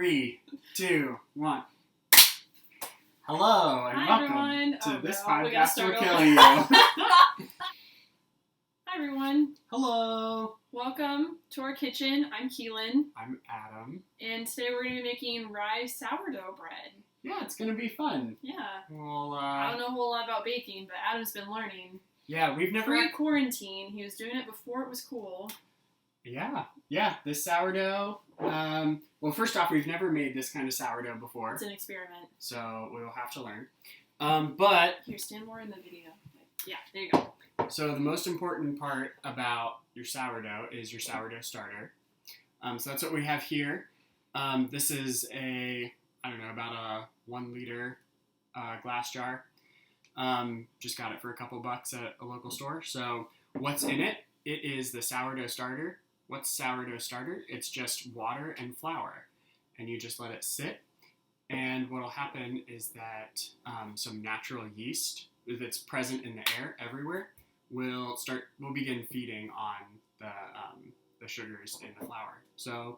3, 2, 1. Hello, and Hi, welcome everyone. to this We gotta podcast start we're over. killing you. Hi, everyone. Hello. Welcome to our kitchen. I'm Keelin, I'm Adam. and today we're going to be making rye sourdough bread. Yeah, it's going to be fun. Yeah. Well, I don't know a whole lot about baking, but Adam's been learning. yeah, we've never... Pre-quarantine, he was doing it before it was cool. Yeah, this sourdough... well, first off, we've never made this kind of sourdough before. It's an experiment. So we'll have to learn. But... Here, stand more in the video. Yeah, there you go. So the most important part about your sourdough is your sourdough starter. So that's what we have here. This is about a 1 liter glass jar. Just got it for a couple bucks at a local store. So what's in it? It is the sourdough starter. What's sourdough starter? It's just water and flour. And you just let it sit. And what'll happen is that some natural yeast that's present in the air everywhere will begin feeding on the sugars in the flour. So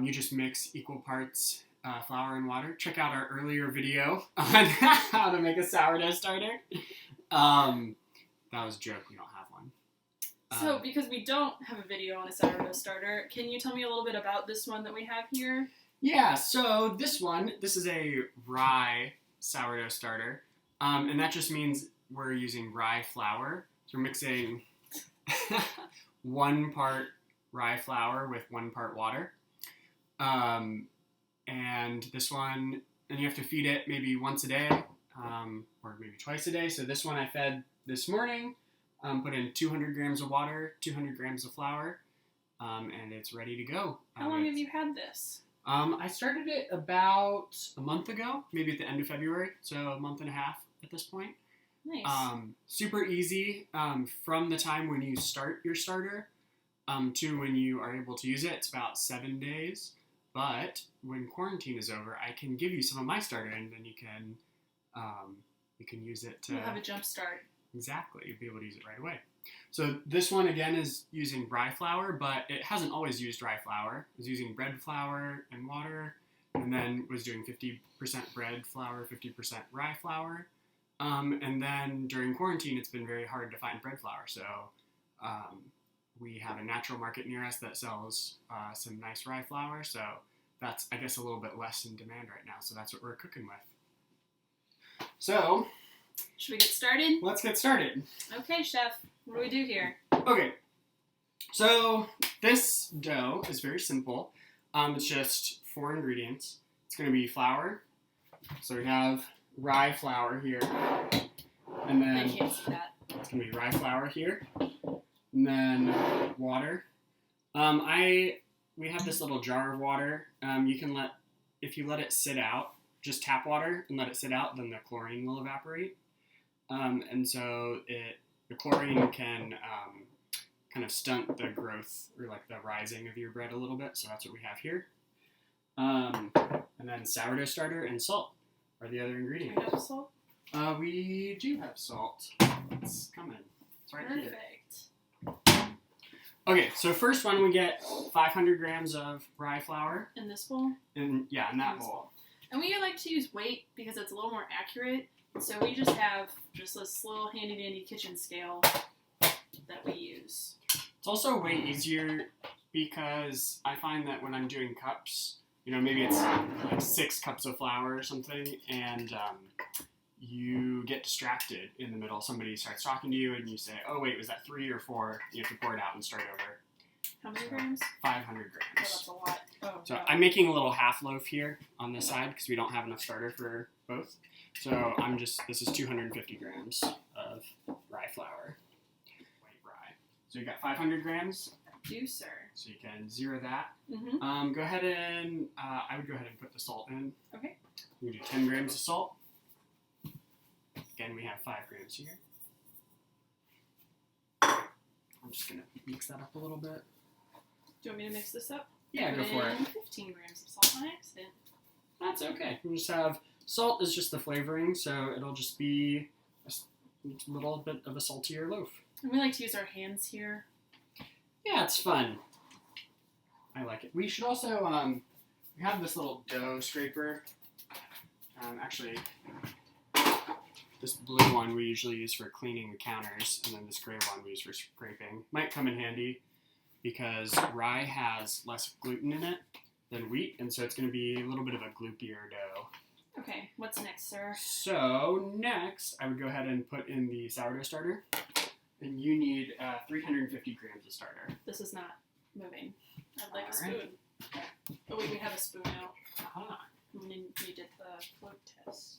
you just mix equal parts flour and water. Check out our earlier video on how to make a sourdough starter. That was a joke. We don't have one. So, because we don't have a video on a sourdough starter, can you tell me a little bit about this one that we have here? Yeah, so this is a rye sourdough starter. And that just means we're using rye flour. So we're mixing 1 part rye flour with 1 part water. And this one, and you have to feed it maybe once a day, or maybe twice a day. So this one I fed this morning, put in 200 grams of water, 200 grams of flour, and it's ready to go. How long have you had this? I started it about a month ago, maybe at the end of February, so a month and a half at this point. Nice. Super easy from the time when you start your starter to when you are able to use it. It's about 7 days. But when quarantine is over, I can give you some of my starter, and then you can use it to... You'll have a jump start. Exactly. You'll be able to use it right away. So this one, again, is using rye flour, but it hasn't always used rye flour. It was using bread flour and water, and then was doing 50% bread flour, 50% rye flour. And then during quarantine, it's been very hard to find bread flour. So we have a natural market near us that sells some nice rye flour. So that's, I guess, a little bit less in demand right now. So that's what we're cooking with. So... should we get started? let's get started. Okay, chef. What do we do here? Okay. So this dough is very simple. It's just 4 ingredients. It's going to be flour. So we have rye flour here. And then I can't see that. it's going to be rye flour here. And then water. We have this little jar of water. You can if you let it sit out, just tap water and let it sit out, then the chlorine will evaporate. And so the chlorine can kind of stunt the growth or like the rising of your bread a little bit. So that's what we have here. And then sourdough starter and salt are the other ingredients. Do we have salt? We do have salt. It's coming. It's right here. Perfect. Okay, so first one we get 500 grams of rye flour. In this bowl? In that bowl. And we like to use weight because it's a little more accurate. So we just have this little handy-dandy kitchen scale that we use. It's also way easier because I find that when I'm doing cups, maybe it's like 6 cups of flour or something, and you get distracted in the middle. Somebody starts talking to you, and you say, oh, wait, was that 3 or 4? You have to pour it out and start over. How many grams? 500 Oh, grams. that's a lot. Oh, So no. I'm making a little half loaf here on this side because we don't have enough starter for both. So this is 250 grams of rye flour, white rye. So you got 500 grams. I do, sir. So you can zero that. Mm-hmm. Go ahead and, I would go ahead and put the salt in. Okay. We do 10 grams of salt. Again, we have 5 grams here. I'm just going to mix that up a little bit. Do you want me to mix this up? Yeah, go for it. 15 grams of salt on accident. That's okay. We just have, salt is just the flavoring, so it'll just be a little bit of a saltier loaf. And we like to use our hands here. Yeah, it's fun. I like it. We should also we have this little dough scraper. Actually, this blue one we usually use for cleaning the counters, and then this gray one we use for scraping. Might come in handy because rye has less gluten in it than wheat, and so it's going to be a little bit of a gloopier dough. Okay, what's next, sir? So next, I would go ahead and put in the sourdough starter, and you need 350 grams of starter. This is not moving. I'd like All a spoon. right. Oh wait, we have a spoon out. Aha. And then you did the float test.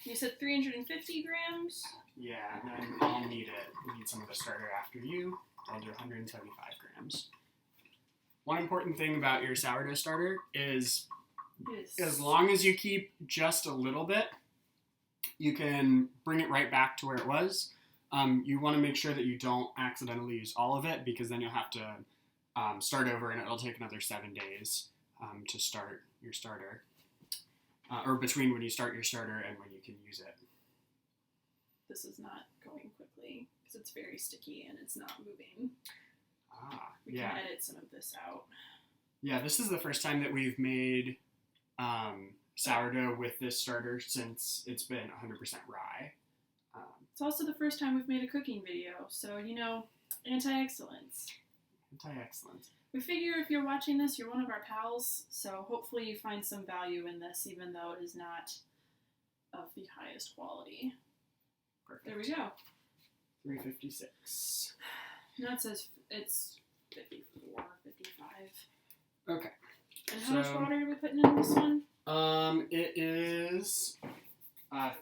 You said 350 grams? Yeah, and then I'll need it. We need some of the starter after you. I'll do 175 grams. One important thing about your sourdough starter is as long as you keep just a little bit, you can bring it right back to where it was. You want to make sure that you don't accidentally use all of it, because then you'll have to start over, and it'll take another 7 days to start your starter. Or between when you start your starter and when you can use it. This is not going quickly because it's very sticky and it's not moving. We can edit some of this out. Yeah, this is the first time that we've made sourdough with this starter since it's been 100% rye. It's also the first time we've made a cooking video, so, you know, anti-excellence. Anti-excellence. We figure if you're watching this, you're one of our pals, so hopefully you find some value in this, even though it is not of the highest quality. Perfect. There we go. 356. Now it says it's 54, 55. Okay. And how much water are we putting in this one? It is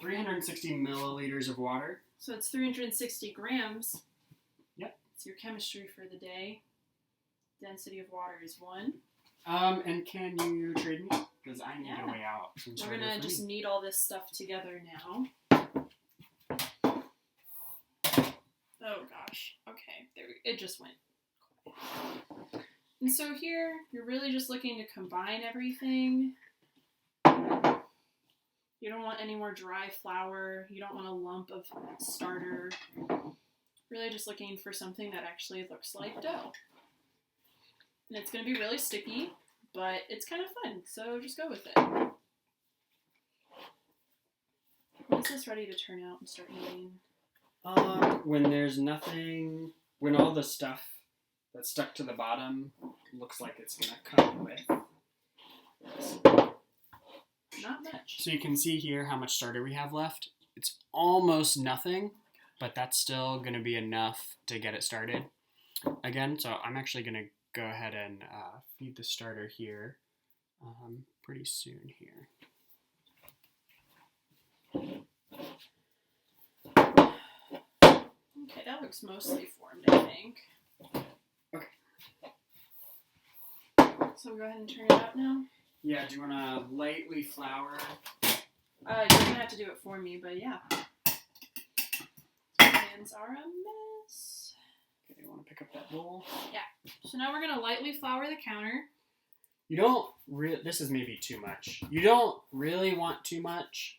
360 milliliters of water. So it's 360 grams. Yep. It's your chemistry for the day. Density of water is 1. And can you trade me? Because I need to weigh out some We're going to just knead all this stuff together now. Oh gosh. Okay. It just went. And so here, you're really just looking to combine everything. You don't want any more dry flour. You don't want a lump of starter. Really just looking for something that actually looks like dough. And it's going to be really sticky, but it's kind of fun, so just go with it. When is this ready to turn out and start kneading? When there's nothing, when all the stuff that's stuck to the bottom looks like it's going to come with. Not much. So you can see here how much starter we have left. It's almost nothing, but that's still going to be enough to get it started. Again, so I'm actually going to go ahead and feed the starter here pretty soon here. Okay, that looks mostly formed, I think. Okay. So we'll go ahead and turn it out now? Yeah, do you want to lightly flour? You're going to have to do it for me, but yeah. My hands are a mess. Okay, you want to pick up that bowl? Yeah. So now we're going to lightly flour the counter. You don't this is maybe too much. You don't really want too much.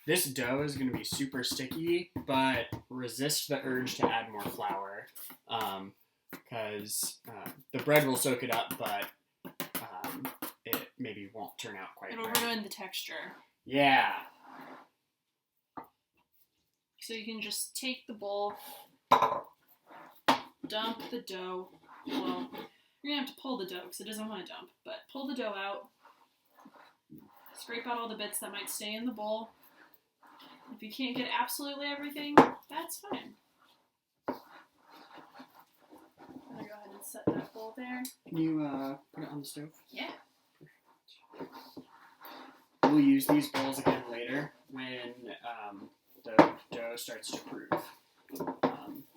This dough is going to be super sticky, but resist the urge to add more flour, because the bread will soak it up, but it maybe won't turn out quite It'll right. ruin the texture. Yeah. So you can just take the bowl, dump the dough. Well, you're going to have to pull the dough because it doesn't want to dump, but pull the dough out. Scrape out all the bits that might stay in the bowl. If you can't get absolutely everything, that's fine. I'm going to go ahead and set that bowl there. Can you put it on the stove? Yeah. We'll use these bowls again later when the dough starts to proof.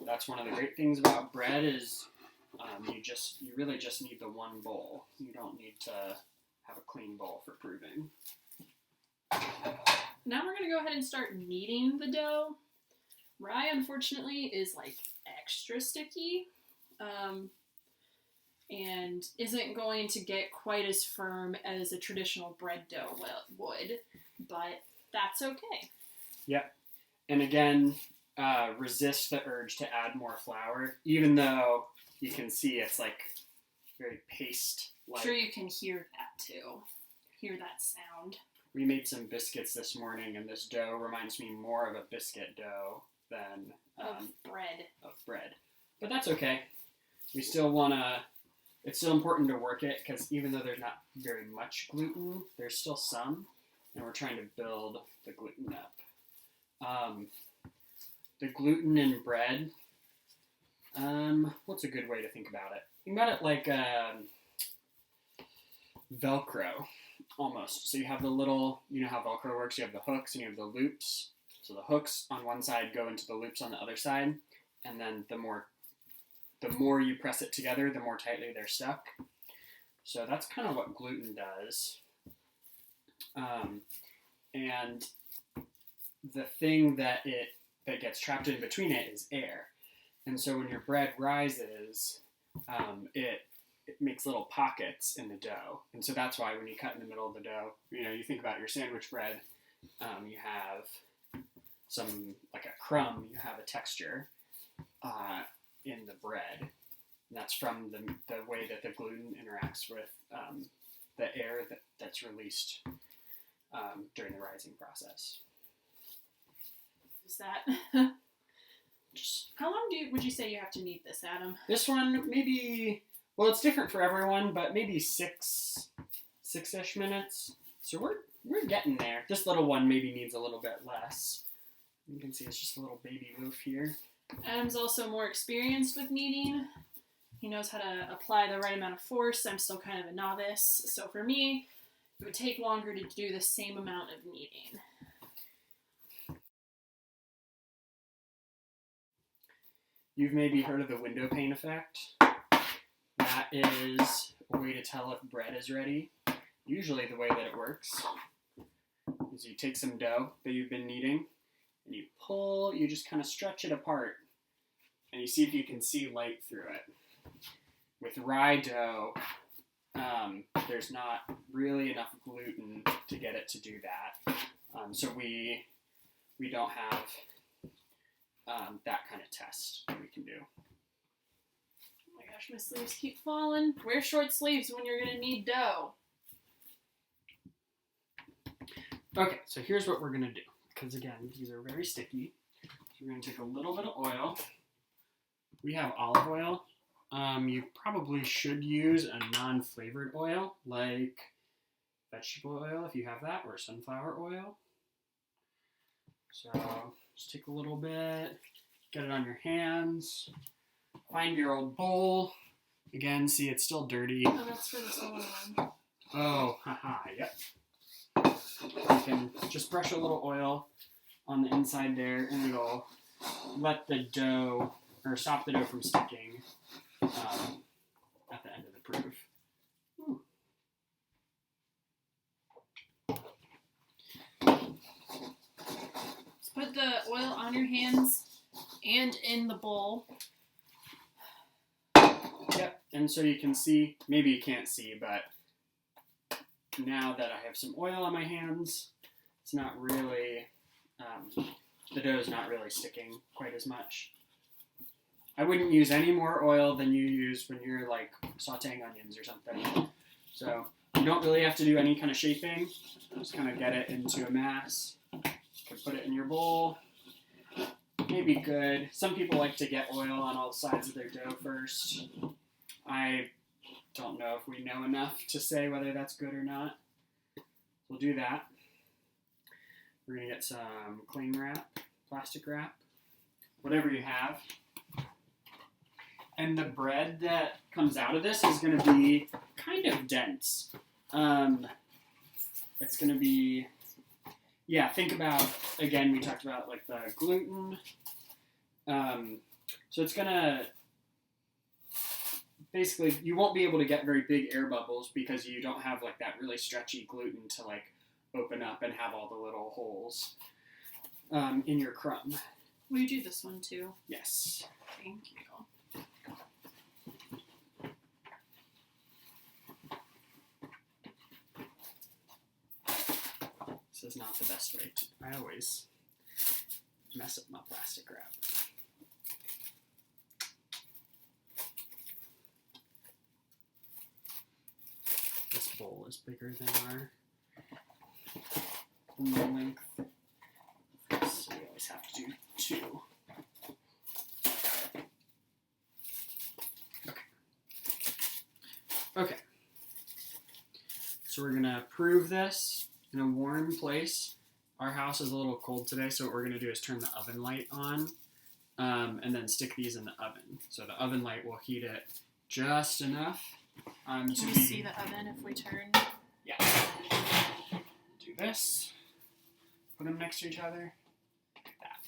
That's one of the great things about bread is you really just need the one bowl. You don't need to have a clean bowl for proving. Now we're going to go ahead and start kneading the dough. Rye, unfortunately, is like extra sticky and isn't going to get quite as firm as a traditional bread dough would, but that's okay. Yep. And again, resist the urge to add more flour, even though you can see it's like very paste-like. I'm sure you can hear that too. Hear that sound. We made some biscuits this morning, and this dough reminds me more of a biscuit dough than Of bread. Of bread. But that's okay. We still want to... It's still important to work it, because even though there's not very much gluten, there's still some, and we're trying to build the gluten up. The gluten in bread, what's a good way to think about it? Think about it like Velcro, almost. So you have the little, you know how Velcro works, you have the hooks and you have the loops. So the hooks on one side go into the loops on the other side, and then the more you press it together, the more tightly they're stuck. So that's kind of what gluten does. And the thing that gets trapped in between it is air. And so when your bread rises, it makes little pockets in the dough. And so that's why when you cut in the middle of the dough, you think about your sandwich bread, you have some, like a crumb, you have a texture in the bread. And that's from the way that the gluten interacts with the air that's released during the rising process. Is that... How long would you say you have to knead this, Adam? This one, maybe... Well, it's different for everyone, but maybe six-ish minutes. So we're getting there. This little one maybe needs a little bit less. You can see it's just a little baby loaf here. Adam's also more experienced with kneading. He knows how to apply the right amount of force. I'm still kind of a novice. So for me, it would take longer to do the same amount of kneading. You've maybe heard of the window pane effect. That is a way to tell if bread is ready. Usually the way that it works is you take some dough that you've been kneading, and you just kind of stretch it apart, and you see if you can see light through it. With rye dough, there's not really enough gluten to get it to do that. So we don't have that kind of test that we can do. Oh my gosh, my sleeves keep falling. Wear short sleeves when you're going to knead dough. Okay, so here's what we're going to do. Because again, these are very sticky. So we're going to take a little bit of oil. We have olive oil. You probably should use a non-flavored oil, like vegetable oil if you have that, or sunflower oil. So just take a little bit, get it on your hands, find your old bowl. Again, see it's still dirty. Oh, that's for the soda one. Oh, haha, yep. You can just brush a little oil on the inside there, and it'll let the dough, or stop the dough from sticking at the end of the proof. Ooh. Put the oil on your hands and in the bowl. Yep, and so you can see, maybe you can't see, but now that I have some oil on my hands, it's not really, the dough is not really sticking quite as much. I wouldn't use any more oil than you use when you're like sauteing onions or something. So you don't really have to do any kind of shaping. Just kind of get it into a mass. You can put it in your bowl. Maybe good. Some people like to get oil on all sides of their dough first. I don't know if we know enough to say whether that's good or not. We'll do that. We're going to get some cling wrap, plastic wrap, whatever you have. And the bread that comes out of this is going to be kind of dense. It's going to be, think about, again, we talked about like the gluten. So it's going to, basically, you won't be able to get very big air bubbles because you don't have like that really stretchy gluten to like open up and have all the little holes in your crumb. Will you do this one too? Yes. Thank you. This is not the best way to, I always mess up my plastic wrap. bowl is bigger than the length. So we always have to do 2. Okay. So we're gonna prove this in a warm place. Our house is a little cold today, so what we're gonna do is turn the oven light on, and then stick these in the oven. So the oven light will heat it just enough. Can we see the oven if we turn? Yeah. Do this. Put them next to each other. Like that.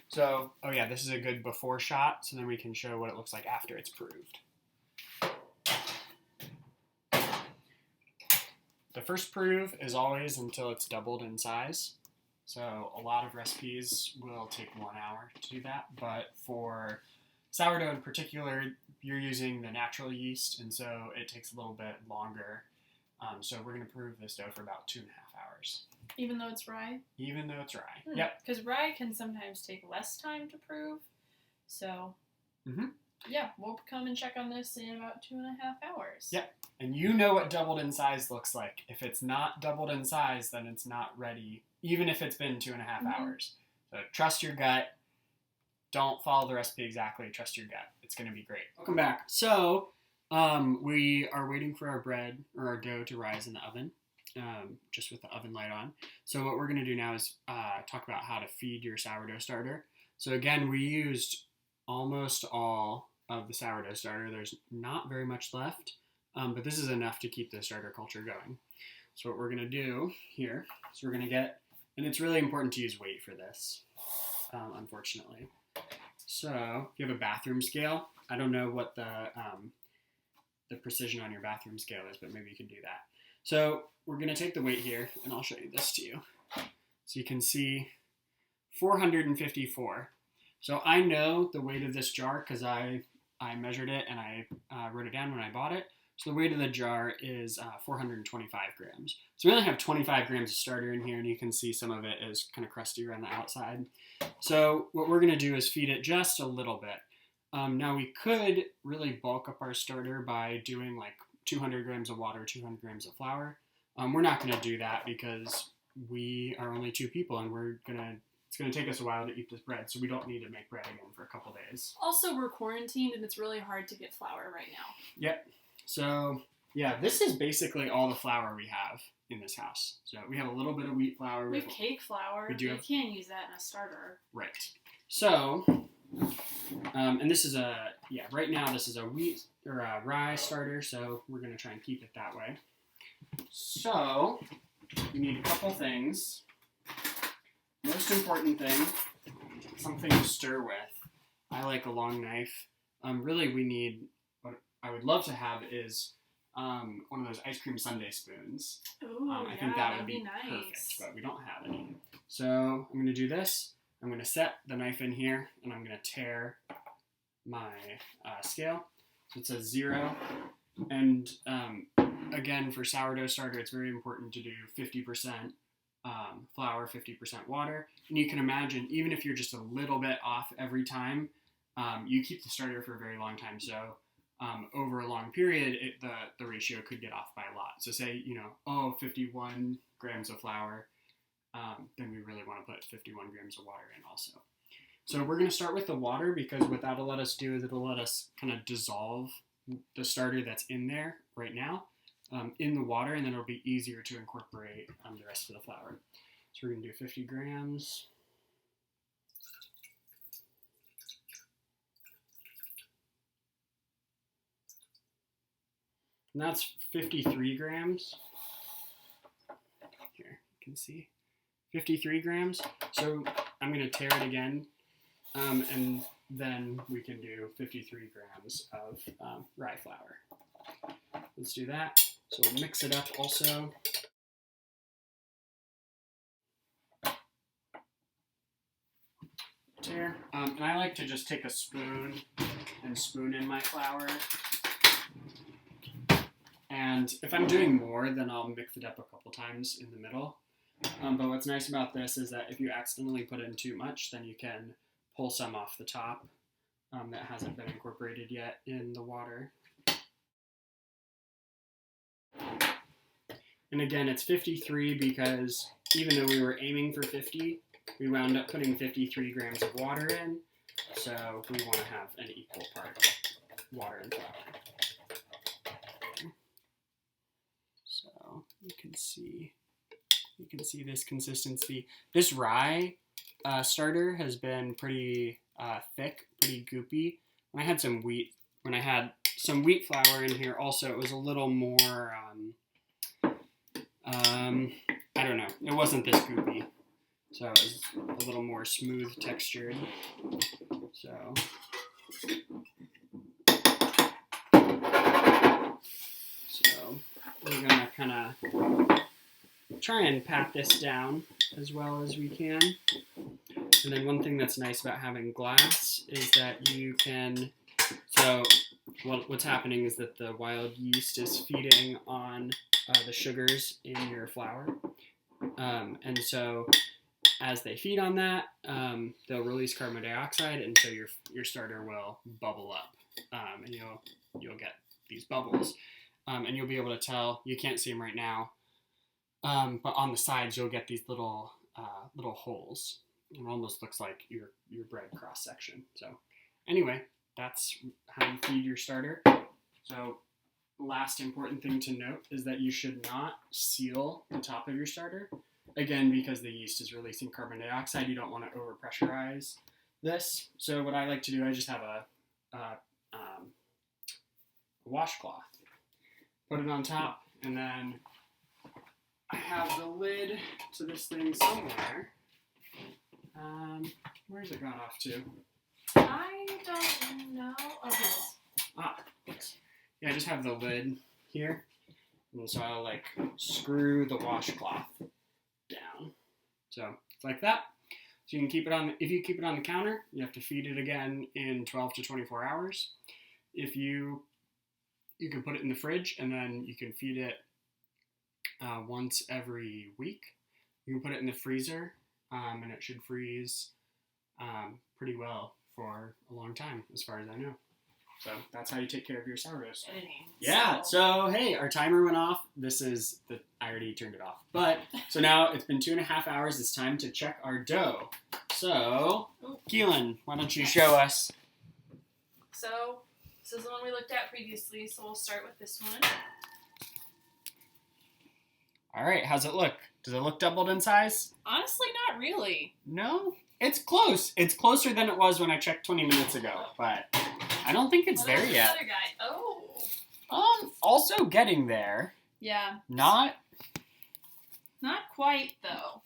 So, oh yeah, this is a good before shot, so then we can show what it looks like after it's proved. The first prove is always until it's doubled in size. So a lot of recipes will take 1 hour to do that, but for sourdough in particular, you're using the natural yeast, and so it takes a little bit longer. So we're going to prove this dough for about 2.5 hours. Even though it's rye? Even though it's rye. Yep. Because rye can sometimes take less time to prove. So, yeah, we'll come and check on this in about 2.5 hours. Yep. And you know what doubled in size looks like. If it's not doubled in size, then it's not ready, even if it's been 2.5 hours. So trust your gut. Don't follow the recipe exactly. Trust your gut. It's going to be great. Welcome back. So we are waiting for our bread or our dough to rise in the oven, just with the oven light on. So what we're going to do now is talk about how to feed your sourdough starter. So again, we used almost all of the sourdough starter. There's not very much left, but this is enough to keep the starter culture going. So what we're going to do here is we're going to get, and it's really important to use weight for this, unfortunately. So if you have a bathroom scale, I don't know what the precision on your bathroom scale is, but maybe you can do that. So we're going to take the weight here, and I'll show you this to you. So you can see 454. So I know the weight of this jar because I measured it and I wrote it down when I bought it. So the weight of the jar is 425 grams. So we only have 25 grams of starter in here, and you can see some of it is kind of crusty around the outside. So what we're going to do is feed it just a little bit. Now we could really bulk up our starter by doing like 200 grams of water, 200 grams of flour. We're not going to do that because we are only 2 people, and it's going to take us a while to eat this bread, so we don't need to make bread again for a couple days. Also, we're quarantined, and it's really hard to get flour right now. Yep. So, yeah, this is basically all the flour we have in this house. So we have a little bit of wheat flour. We have cake flour. We do. You can't use that in a starter. Right. So, and this is right now this is a wheat or a rye starter, so we're going to try and keep it that way. So, we need a couple things. Most important thing, something to stir with. I like a long knife. Really, we need, what I would love to have is one of those ice cream sundae spoons. Ooh, I think that would be nice. perfect, but we don't have any. So I'm going to do this. I'm going to set the knife in here, and I'm going to tear my scale. So it says 0. And again, for sourdough starter, it's very important to do 50% flour, 50% water. And you can imagine, even if you're just a little bit off every time, you keep the starter for a very long time. So over a long period, the ratio could get off by a lot. So say, 51 grams of flour, then we really want to put 51 grams of water in also. So we're going to start with the water because what that'll let us do is it'll let us kind of dissolve the starter that's in there right now in the water, and then it'll be easier to incorporate the rest of the flour. So we're going to do 50 grams. And that's 53 grams. Here, you can see. 53 grams. So I'm going to tear it again, and then we can do 53 grams of rye flour. Let's do that. So we'll mix it up also. Tear. And I like to just take a spoon and spoon in my flour. And if I'm doing more, then I'll mix it up a couple times in the middle. But what's nice about this is that if you accidentally put in too much, then you can pull some off the top that hasn't been incorporated yet in the water. And again, it's 53 because even though we were aiming for 50, we wound up putting 53 grams of water in. So we want to have an equal part water and flour. So you can see this consistency. This rye starter has been pretty thick, pretty goopy. When I had some wheat flour in here also, it was a little more, I don't know, it wasn't this goopy. So it was a little more smooth textured. So we're gonna kind of try and pat this down as well as we can. And then one thing that's nice about having glass is that you can, so what's happening is that the wild yeast is feeding on the sugars in your flour. And so as they feed on that, they'll release carbon dioxide, and so your starter will bubble up, and you'll get these bubbles, and you'll be able to tell. You can't see them right now, but on the sides you'll get these little holes. It almost looks like your bread cross section. So anyway, that's how you feed your starter. So last important thing to note is that you should not seal the top of your starter. Again, because the yeast is releasing carbon dioxide, you don't want to overpressurize this. So what I like to do, I just have a washcloth. Put it on top, and then I have the lid to this thing somewhere. Where's it gone off to? I don't know. Okay. Thanks. Yeah, I just have the lid here, and so I'll screw the washcloth down. So it's like that. So you can keep it on. If you keep it on the counter, you have to feed it again in 12 to 24 hours. If you can put it in the fridge, and then you can feed it once every week. You can put it in the freezer, and it should freeze pretty well for a long time, as far as I know. So that's how you take care of your sourdough starter. Yeah, so hey, our timer went off. I already turned it off. But, so now it's been 2.5 hours. It's time to check our dough. So, Keelin, why don't you show us? So, this is the one we looked at previously, so we'll start with this one. All right, how's it look? Does it look doubled in size? Honestly, not really. No? It's close. It's closer than it was when I checked 20 minutes ago, but I don't think it's there yet. Other guy. Oh. Also getting there. Yeah. Not quite, though.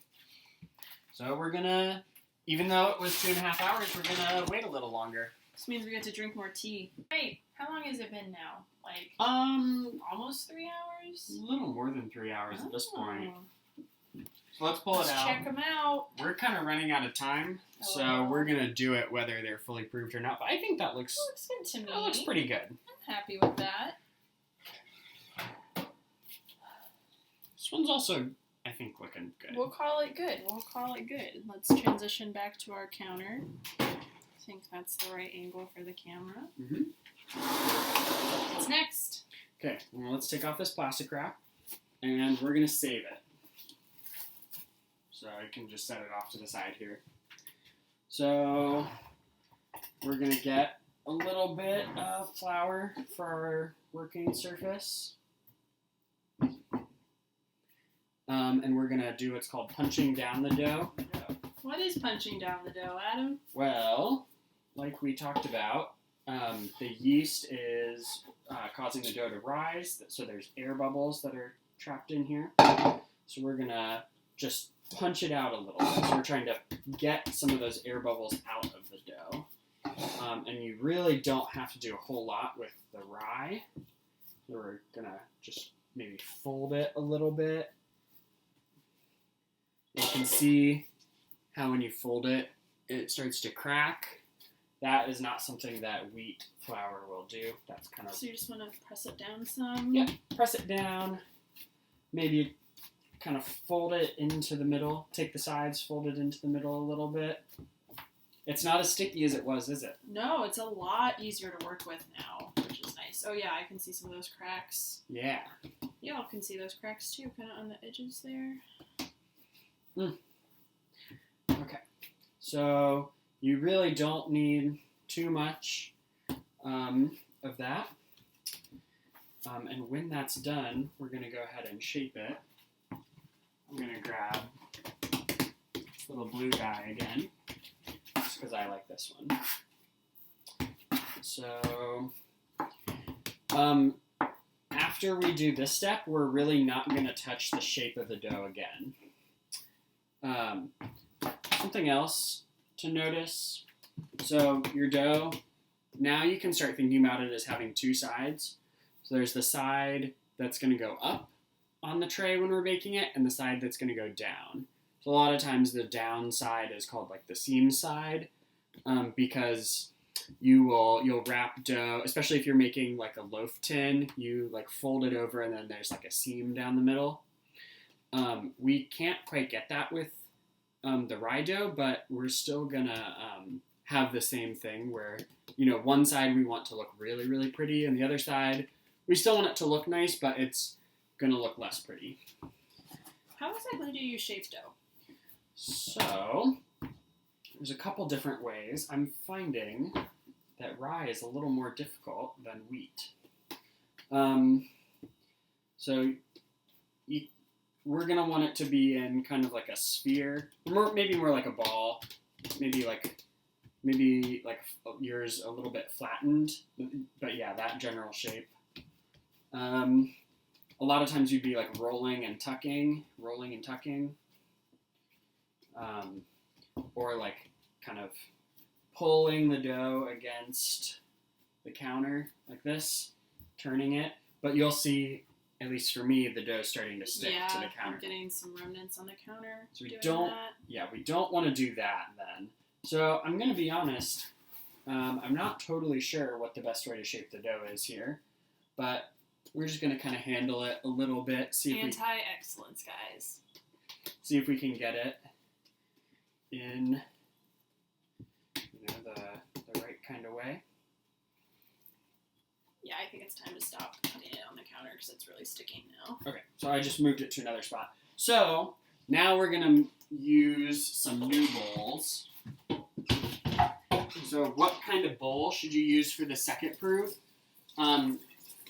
So we're gonna, even though it was 2.5 hours, we're gonna wait a little longer. This means we get to drink more tea. Wait, how long has it been now? Almost 3 hours? A little more than 3 hours at this point. So let's pull it out. Check them out. We're kind of running out of time, so we're gonna do it whether they're fully proofed or not. But I think that looks good to me. That looks pretty good. I'm happy with that. This one's also, I think, looking good. We'll call it good. Let's transition back to our counter. I think that's the right angle for the camera. Mm-hmm. What's next? Okay, well, let's take off this plastic wrap, and we're gonna save it. So I can just set it off to the side here. So we're gonna get a little bit of flour for our working surface. And we're gonna do what's called punching down the dough. What is punching down the dough, Adam? Well, like we talked about, the yeast is causing the dough to rise, so there's air bubbles that are trapped in here. So we're gonna just punch it out a little bit. So we're trying to get some of those air bubbles out of the dough. And you really don't have to do a whole lot with the rye. So we're gonna just maybe fold it a little bit. You can see how when you fold it, it starts to crack. That is not something that wheat flour will do. That's kind of... So you just want to press it down some? Yeah, press it down. Maybe kind of fold it into the middle. Take the sides, fold it into the middle a little bit. It's not as sticky as it was, is it? No, it's a lot easier to work with now, which is nice. Oh yeah, I can see some of those cracks. Yeah. Y'all can see those cracks too, kind of on the edges there. Okay, so you really don't need too much of that. And when that's done, we're going to go ahead and shape it. I'm going to grab this little blue guy again, just because I like this one. So, after we do this step, we're really not going to touch the shape of the dough again. Something else to notice, so your dough, now you can start thinking about it as having two sides. So there's the side that's going to go up on the tray when we're baking it, and the side that's going to go down. So a lot of times the down side is called like the seam side, because you'll wrap dough, especially if you're making like a loaf tin, you like fold it over and then there's like a seam down the middle. We can't quite get that with the rye dough, but we're still gonna have the same thing where, one side we want to look really, really pretty, and the other side we still want it to look nice, but it's gonna look less pretty. How exactly do you shape dough? So, there's a couple different ways. I'm finding that rye is a little more difficult than wheat. So we're gonna want it to be in kind of like a sphere, maybe more like a ball, maybe like yours a little bit flattened, but yeah, that general shape. A lot of times you'd be like rolling and tucking, or like kind of pulling the dough against the counter like this, turning it. But you'll see, at least for me, the dough's starting to stick to the counter. Yeah, I'm getting some remnants on the counter. So we don't want to do that then. So I'm going to be honest, I'm not totally sure what the best way to shape the dough is here, but we're just going to kind of handle it a little bit. Anti-excellence, guys. See if we can get it in the right kind of way. Yeah, I think it's time to stop putting it on the counter because it's really sticking now. Okay, so I just moved it to another spot. So now we're going to use some new bowls. So what kind of bowl should you use for the second proof?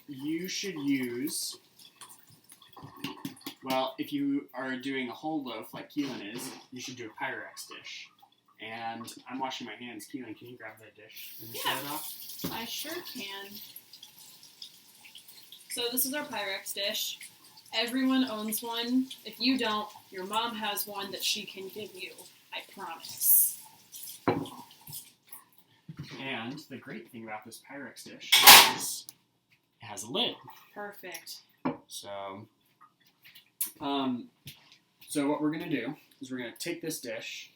You should use, well, if you are doing a whole loaf like Keelin is, you should do a Pyrex dish. And I'm washing my hands. Keelin, can you grab that dish and set it off? I sure can. So this is our Pyrex dish. Everyone owns one. If you don't, your mom has one that she can give you. I promise. And the great thing about this Pyrex dish is it has a lid. Perfect. So what we're going to do is we're going to take this dish,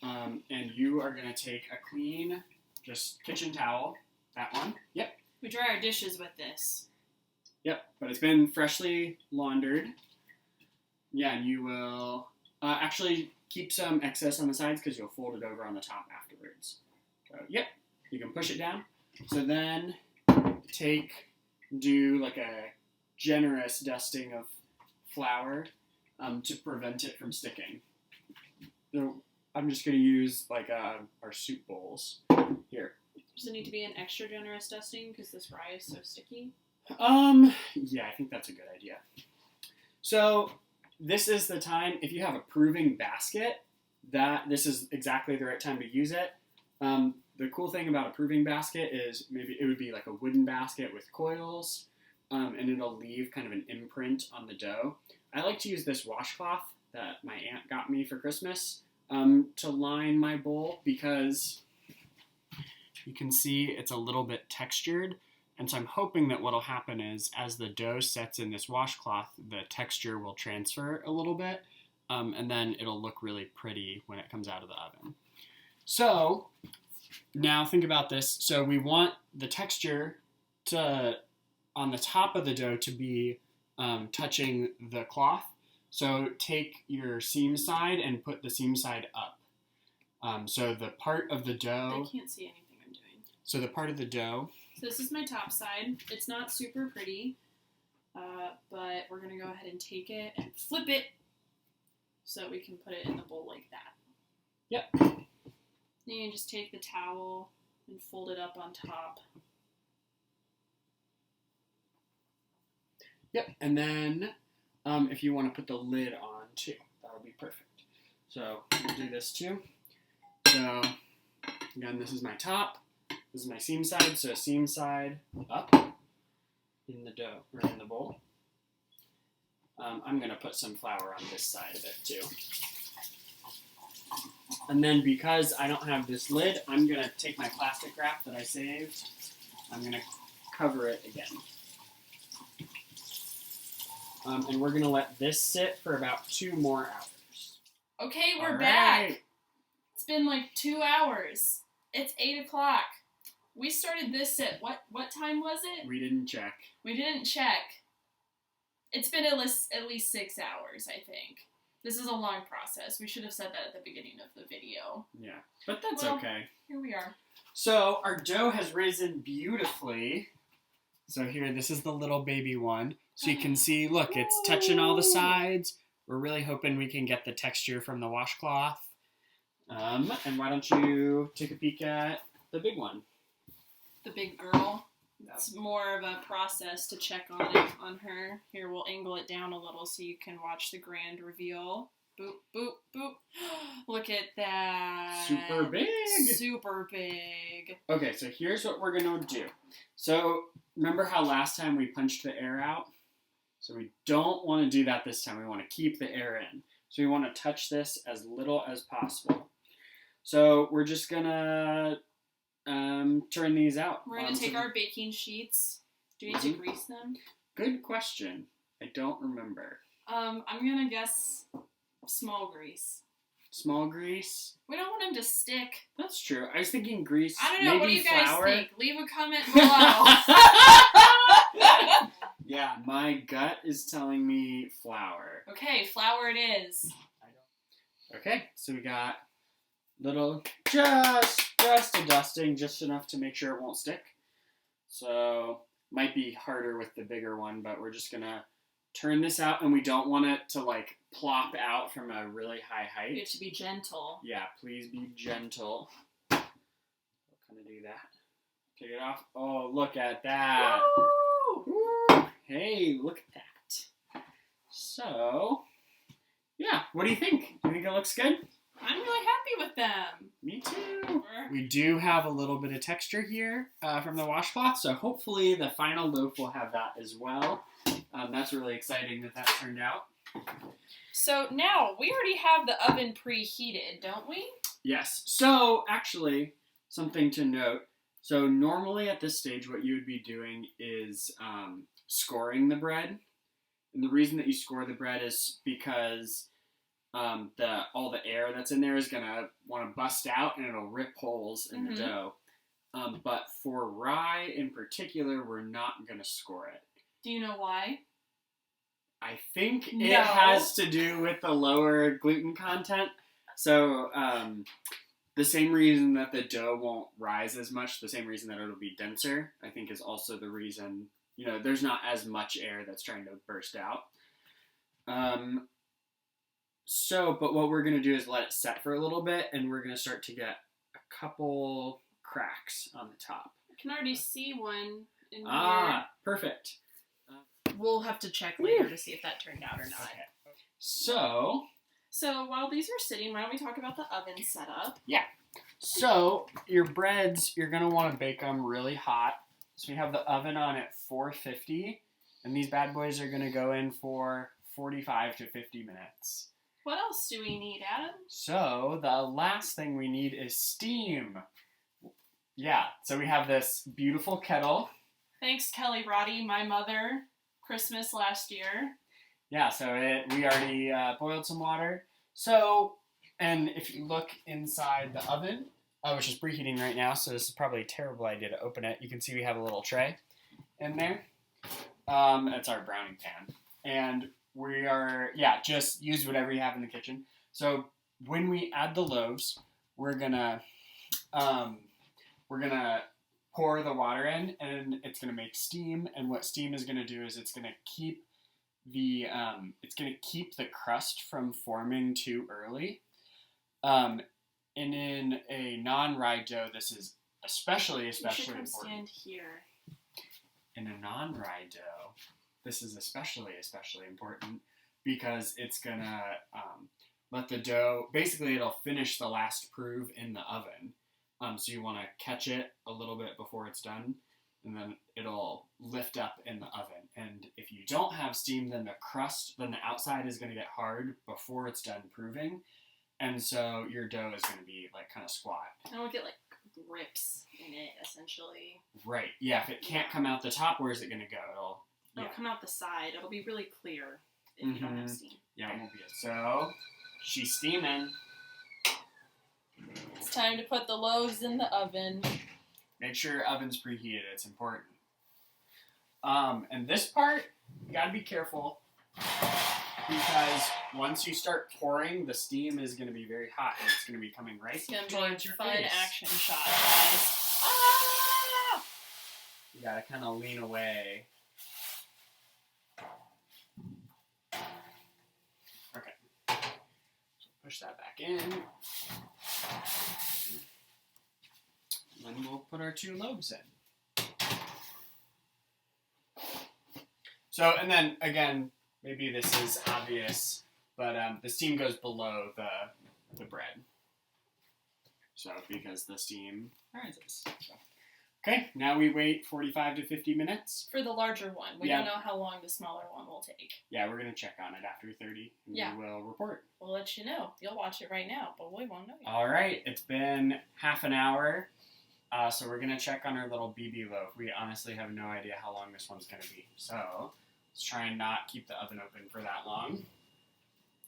and you are going to take a clean, just kitchen towel, that one. Yep. We dry our dishes with this. Yep, but it's been freshly laundered. Yeah, and you will actually keep some excess on the sides because you'll fold it over on the top afterwards. So, yep, you can push it down. So then do like a generous dusting of flour to prevent it from sticking. So I'm just going to use like our soup bowls here. Does it need to be an extra generous dusting because this rye is so sticky? Yeah, I think that's a good idea. So this is the time, if you have a proving basket, this is exactly the right time to use it. The cool thing about a proving basket is maybe it would be like a wooden basket with coils, and it'll leave kind of an imprint on the dough. I like to use this washcloth that my aunt got me for Christmas to line my bowl because you can see it's a little bit textured. And so I'm hoping that what'll happen is as the dough sets in this washcloth, the texture will transfer a little bit, and then it'll look really pretty when it comes out of the oven. So now think about this. So we want the texture on the top of the dough to be touching the cloth. So take your seam side and put the seam side up. So the part of the dough... I can't see anything I'm doing. So the part of the dough... So this is my top side. It's not super pretty. but we're going to go ahead and take it and flip it so we can put it in the bowl like that. Yep. Then you just take the towel and fold it up on top. Yep, and then if you want to put the lid on too, that'll be perfect. So we'll do this too. So again, this is my top. This is my seam side. So seam side up in the dough or in the bowl. I'm gonna put some flour on this side of it too. And then because I don't have this lid, I'm gonna take my plastic wrap that I saved. I'm gonna cover it again. And we're gonna let this sit for about 2 more hours. Okay, we're All back. right. It's been like 2 hours. It's 8 o'clock. We started this at what time was it? We didn't check. We didn't check. It's been at least 6 hours, I think. This is a long process. We should have said that at the beginning of the video. Yeah, but that's Well, okay. Here we are. So our dough has risen beautifully. So here, this is the little baby one. So you can see, look, it's touching all the sides. We're really hoping we can get the texture from the washcloth. And why don't you take a peek at the big one? The big girl. It's more of a process to check on it on her. Here, we'll angle it down a little so you can watch the grand reveal. Boop, boop, boop. Look at that. Super big. Super big. Okay, so here's what we're going to do. So remember how last time we punched the air out? So we don't want to do that this time. We want to keep the air in. So we want to touch this as little as possible. So we're just going to turn these out. We're going to take our baking sheets. Do we need to grease them? Good question. I don't remember. I'm going to guess small grease. Small grease? We don't want them to stick. That's true. I was thinking grease. I don't know. Maybe What do you guys flour. think? Leave a comment below. Yeah, my gut is telling me flour. Okay, flour it is. Okay, so we got little, just a dusting, just enough to make sure it won't stick. So, might be harder with the bigger one, but we're just gonna turn this out, and we don't want it to like plop out from a really high height. You have to be gentle. Yeah, please be gentle. We'll kind of do that. Take it off. Oh, look at that. Woo! Woo! Hey, look at that. So, yeah, what do you think? Do you think it looks good? I'm really happy with them. Me too. We do have a little bit of texture here from the washcloth, so hopefully the final loaf will have that as well. That's really exciting that turned out. So now, we already have the oven preheated, don't we? Yes. So, actually, something to note. So, normally at this stage, what you would be doing is scoring the bread. And the reason that you score the bread is because all the air that's in there is going to want to bust out and it'll rip holes in the dough. But for rye in particular, we're not going to score it. Do you know why? I think it has to do with the lower gluten content. So the same reason that the dough won't rise as much, the same reason that it'll be denser, I think is also the reason, there's not as much air that's trying to burst out. But what we're going to do is let it set for a little bit, and we're going to start to get a couple cracks on the top. I can already see one in here. Ah, perfect. We'll have to check later to see if that turned out or not. Okay. So while these are sitting, why don't we talk about the oven setup? Yeah. So your breads, you're going to want to bake them really hot. So we have the oven on at 450, and these bad boys are going to go in for 45 to 50 minutes. What else do we need, Adam? So the last thing we need is steam. Yeah, so we have this beautiful kettle. Thanks, Kelly Roddy, my mother, Christmas last year. Yeah, so we already boiled some water. So, and if you look inside the oven, which is preheating right now, so this is probably a terrible idea to open it. You can see we have a little tray in there. That's our browning pan. And we are, just use whatever you have in the kitchen. So when we add the loaves, we're gonna pour the water in, and it's going to make steam. And what steam is going to do is it's going to keep the crust from forming too early. And in a non-rye dough, this is especially You should come important. stand here. In a non-rye dough, this is especially important because it's gonna let the dough, basically it'll finish the last prove in the oven. So you want to catch it a little bit before it's done, and then it'll lift up in the oven. And if you don't have steam, then the outside is going to get hard before it's done proving, and so your dough is going to be like kind of squat. And we'll get like grips in it, essentially. Right. Yeah. If it can't come out the top, where's it going to go? It'll come out the side. It'll be really clear if you don't have steam. Yeah, it won't be it. So she's steaming. It's time to put the loaves in the oven. Make sure your oven's preheated. It's important. And this part, you gotta be careful because once you start pouring, the steam is gonna be very hot and it's gonna be coming right towards your fun face. action shot, guys. Ah! You gotta kind of lean away. Okay. So push that back in. And then we'll put our 2 loaves in. So, and then again, maybe this is obvious, but the steam goes below the bread. So, because the steam rises. So. Okay, now we wait 45 to 50 minutes. For the larger one. We don't know how long the smaller one will take. Yeah, we're going to check on it after 30, and we will report. We'll let you know. You'll watch it right now, but we won't know yet. All right, it's been half an hour, so we're going to check on our little BB loaf. We honestly have no idea how long this one's going to be, so let's try and not keep the oven open for that long.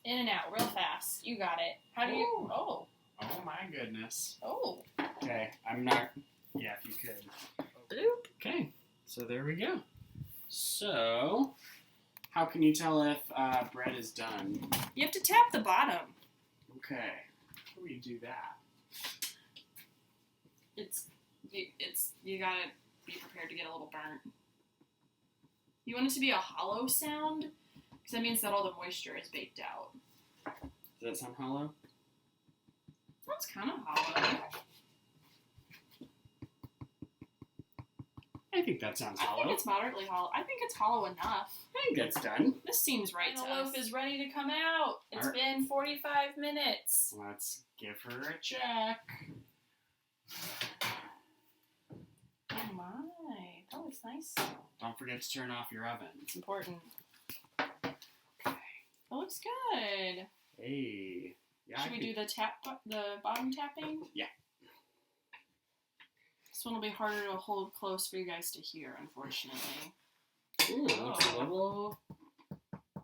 In and out, real fast. You got it. How do you... Oh. Oh, my goodness. Oh. Okay, I'm not... Yeah, if you could. Bloop. Okay, so there we go. So, how can you tell if bread is done? You have to tap the bottom. Okay, how do we do that? You gotta be prepared to get a little burnt. You want it to be a hollow sound, because that means that all the moisture is baked out. Does that sound hollow? Sounds kind of hollow. I think that sounds hollow. I think it's moderately hollow. I think it's hollow enough. I think that's done. This seems right to us. The loaf is ready to come out. It's been 45 minutes. Let's give her a check. Oh my, that looks nice. Don't forget to turn off your oven. It's important. Okay. That looks good. Hey. Yeah, Should we do the bottom tapping? Yeah. This one will be harder to hold close for you guys to hear, unfortunately. Ooh, it looks a little...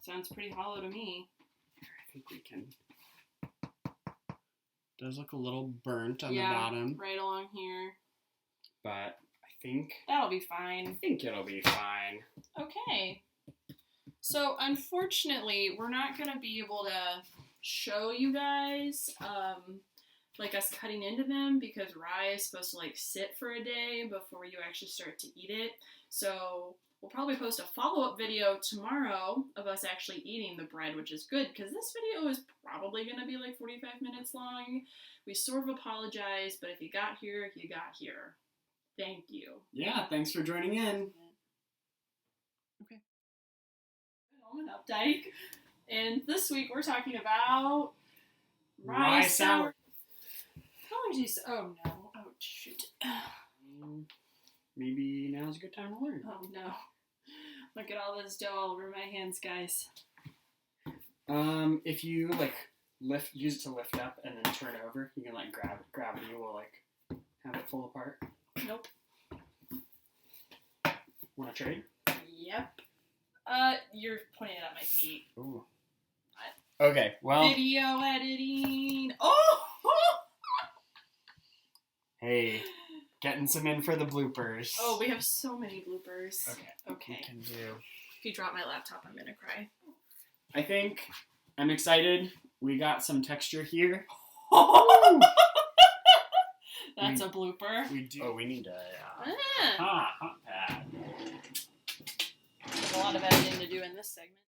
Sounds pretty hollow to me. I think we can... Does look a little burnt on the bottom. Right along here. But I think... That'll be fine. I think it'll be fine. Okay. So, unfortunately, we're not going to be able to show you guys... like us cutting into them, because rye is supposed to like sit for a day before you actually start to eat it. So we'll probably post a follow-up video tomorrow of us actually eating the bread, which is good because this video is probably going to be like 45 minutes long. We sort of apologize, but if you got here, you got here. Thank you. Yeah, thanks for joining in. Okay. I'm Updike, and this week we're talking about rye sourdough. How long did you say? Oh no. Oh shoot. Maybe now's a good time to learn. Oh no. Look at all this dough all over my hands, guys. If you like use it to lift up and then turn over, you can like gravity will like have it pull apart. Nope. Wanna trade? Yep. You're pointing it at my feet. Ooh. Okay, well. Video editing. Oh! Hey, getting some in for the bloopers. Oh, we have so many bloopers. Okay. We can do. If you drop my laptop, I'm gonna cry. I think I'm excited. We got some texture here. That's a blooper. We do. Oh, we need a Ah, hot pad. there's a lot of editing to do in this segment.